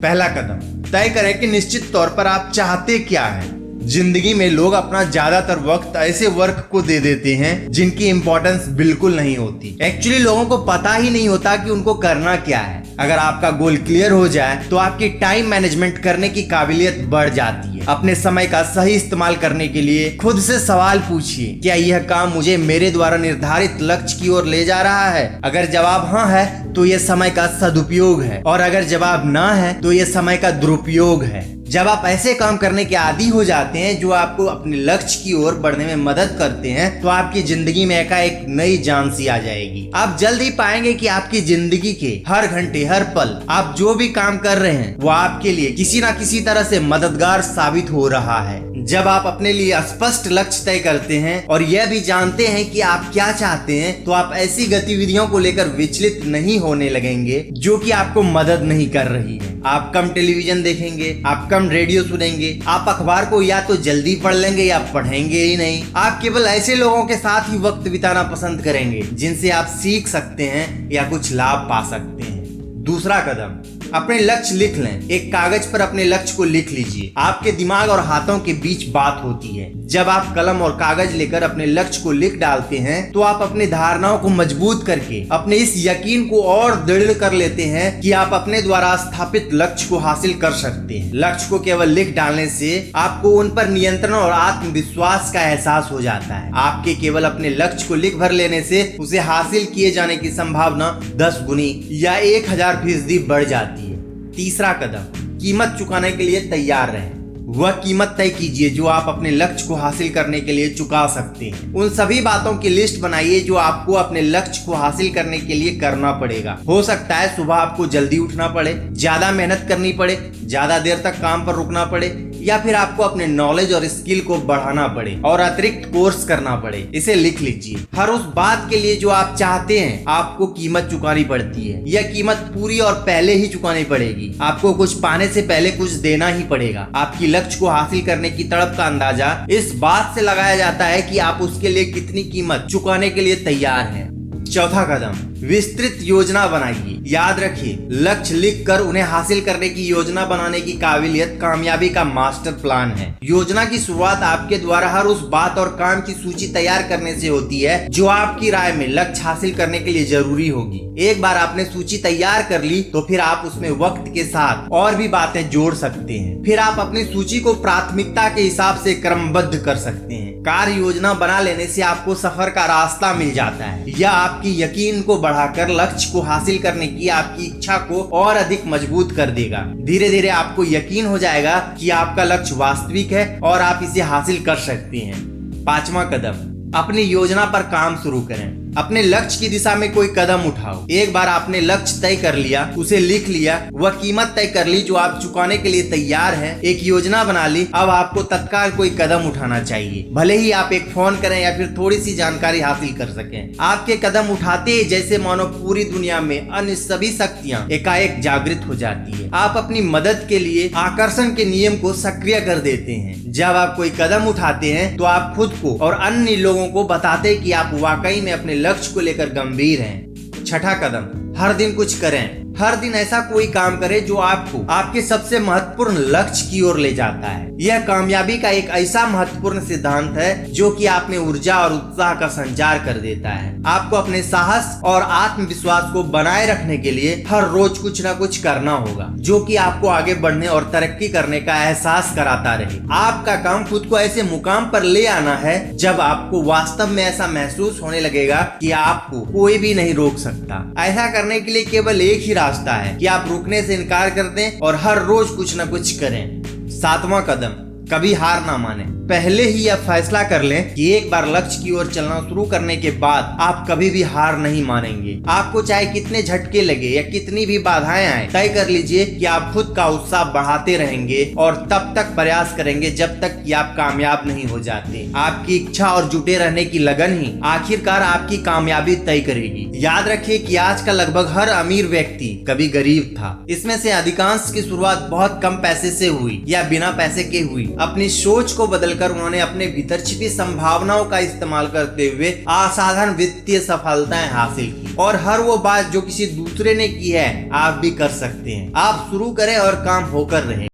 पहला कदम, तय करें कि निश्चित तौर पर आप चाहते क्या हैं। जिंदगी में लोग अपना ज्यादातर वक्त ऐसे वर्क को दे देते हैं जिनकी इंपॉर्टेंस बिल्कुल नहीं होती। एक्चुअली लोगों को पता ही नहीं होता कि उनको करना क्या है। अगर आपका गोल क्लियर हो जाए तो आपकी टाइम मैनेजमेंट करने की काबिलियत बढ़ जाती है। अपने समय का सही इस्तेमाल करने के लिए खुद से सवाल पूछिए, क्या यह काम मुझे मेरे द्वारा निर्धारित लक्ष्य की ओर ले जा रहा है? अगर जवाब हाँ है तो यह समय का सदुपयोग है, और अगर जवाब ना है तो यह समय का दुरुपयोग है। जब आप ऐसे काम करने के आदी हो जाते हैं जो आपको अपने लक्ष्य की ओर बढ़ने में मदद करते हैं, तो आपकी जिंदगी में एकाएक नई जान सी आ जाएगी। आप जल्द ही पाएंगे कि आपकी जिंदगी के हर घंटे, हर पल, आप जो भी काम कर रहे हैं वो आपके लिए किसी ना किसी तरह से मददगार साबित हो रहा है। जब आप अपने लिए स्पष्ट लक्ष्य तय करते हैं और यह भी जानते हैं कि आप क्या चाहते हैं, तो आप ऐसी गतिविधियों को लेकर विचलित नहीं होने लगेंगे जो कि आपको मदद नहीं कर रही है। आप कम टेलीविजन देखेंगे, आप कम रेडियो सुनेंगे, आप अखबार को या तो जल्दी पढ़ लेंगे या पढ़ेंगे ही नहीं। आप केवल ऐसे लोगों के साथ ही वक्त बिताना पसंद करेंगे जिनसे आप सीख सकते हैं या कुछ लाभ पा सकते हैं। दूसरा कदम, अपने लक्ष्य लिख लें। एक कागज पर अपने लक्ष्य को लिख लीजिए। आपके दिमाग और हाथों के बीच बात होती है। जब आप कलम और कागज लेकर अपने लक्ष्य को लिख डालते हैं तो आप अपनी धारणाओं को मजबूत करके अपने इस यकीन को और दृढ़ कर लेते हैं कि आप अपने द्वारा स्थापित लक्ष्य को हासिल कर सकते हैं। लक्ष्य को केवल लिख डालने से आपको उन पर नियंत्रण और आत्मविश्वास का एहसास हो जाता है। आपके केवल अपने लक्ष्य को लिख भर लेने से उसे हासिल किए जाने की संभावना 10 गुनी या 1000% बढ़ जाती है। तीसरा कदम, कीमत चुकाने के लिए तैयार रहें। वह कीमत तय कीजिए जो आप अपने लक्ष्य को हासिल करने के लिए चुका सकते हैं। उन सभी बातों की लिस्ट बनाइए जो आपको अपने लक्ष्य को हासिल करने के लिए करना पड़ेगा। हो सकता है सुबह आपको जल्दी उठना पड़े, ज्यादा मेहनत करनी पड़े, ज्यादा देर तक काम पर रुकना पड़े, या फिर आपको अपने नॉलेज और स्किल को बढ़ाना पड़े और अतिरिक्त कोर्स करना पड़े। इसे लिख लीजिए। हर उस बात के लिए जो आप चाहते हैं आपको कीमत चुकानी पड़ती है। यह कीमत पूरी और पहले ही चुकानी पड़ेगी। आपको कुछ पाने से पहले कुछ देना ही पड़ेगा। आपकी लक्ष्य को हासिल करने की तड़प का अंदाजा इस बात से लगाया जाता है कि आप उसके लिए कितनी कीमत चुकाने के लिए तैयार हैं। चौथा कदम, विस्तृत योजना बनाइए। याद रखिए, लक्ष्य लिखकर उन्हें हासिल करने की योजना बनाने की काबिलियत कामयाबी का मास्टर प्लान है। योजना की शुरुआत आपके द्वारा हर उस बात और काम की सूची तैयार करने से होती है जो आपकी राय में लक्ष्य हासिल करने के लिए जरूरी होगी। एक बार आपने सूची तैयार कर ली तो फिर आप उसमें वक्त के साथ और भी बातें जोड़ सकते हैं। फिर आप अपनी सूची को प्राथमिकता के हिसाब से क्रमबद्ध कर सकते हैं। कार्य योजना बना लेने से आपको सफर का रास्ता मिल जाता है। यह आपकी यकीन को बढ़ाकर लक्ष्य को हासिल करने की आपकी इच्छा को और अधिक मजबूत कर देगा। धीरे धीरे आपको यकीन हो जाएगा कि आपका लक्ष्य वास्तविक है और आप इसे हासिल कर सकते हैं। पांचवा कदम, अपनी योजना पर काम शुरू करें। अपने लक्ष्य की दिशा में कोई कदम उठाओ। एक बार आपने लक्ष्य तय कर लिया, उसे लिख लिया, वह कीमत तय कर ली जो आप चुकाने के लिए तैयार हैं, एक योजना बना ली, अब आपको तत्काल कोई कदम उठाना चाहिए। भले ही आप एक फोन करें या फिर थोड़ी सी जानकारी हासिल कर सकें। आपके कदम उठाते ही जैसे मानो पूरी दुनिया में अन्य सभी शक्तियां एकाएक जागृत हो जाती है। आप अपनी मदद के लिए आकर्षण के नियम को सक्रिय कर देते हैं। जब आप कोई कदम उठाते हैं तो आप खुद को और अन्य लोगों को बताते हैं कि आप वाकई में अपने लक्ष्य को लेकर गंभीर हैं। छठा कदम, हर दिन कुछ करें। हर दिन ऐसा कोई काम करें जो आपको आपके सबसे महत्वपूर्ण लक्ष्य की ओर ले जाता है। यह कामयाबी का एक ऐसा महत्वपूर्ण सिद्धांत है जो कि आप में ऊर्जा और उत्साह का संचार कर देता है। आपको अपने साहस और आत्मविश्वास को बनाए रखने के लिए हर रोज कुछ न कुछ करना होगा जो कि आपको आगे बढ़ने और तरक्की करने का एहसास कराता रहे। आपका काम खुद को ऐसे मुकाम पर ले आना है जब आपको वास्तव में ऐसा महसूस होने लगेगा कि आपको कोई भी नहीं रोक सकता। ऐसा करने के लिए केवल एक ही रास्ता है कि आप रुकने से इनकार कर दें और हर रोज कुछ न कुछ करें। सातवां कदम, कभी हार ना माने। पहले ही यह फैसला कर लें कि एक बार लक्ष्य की ओर चलना शुरू करने के बाद आप कभी भी हार नहीं मानेंगे। आपको चाहे कितने झटके लगे या कितनी भी बाधाएं आए, तय कर लीजिए कि आप खुद का उत्साह बढ़ाते रहेंगे और तब तक प्रयास करेंगे जब तक कि आप कामयाब नहीं हो जाते। आपकी इच्छा और जुटे रहने की लगन ही आखिरकार आपकी कामयाबी तय करेगी। याद रखिए कि आज का लगभग हर अमीर व्यक्ति कभी गरीब था। इसमें से अधिकांश की शुरुआत बहुत कम पैसे से हुई या बिना पैसे के हुई। अपनी सोच को बदलकर उन्होंने अपने भीतर छिपी संभावनाओं का इस्तेमाल करते हुए असाधारण वित्तीय सफलताएं हासिल की। और हर वो बात जो किसी दूसरे ने की है आप भी कर सकते हैं। आप शुरू करें और काम होकर रहे।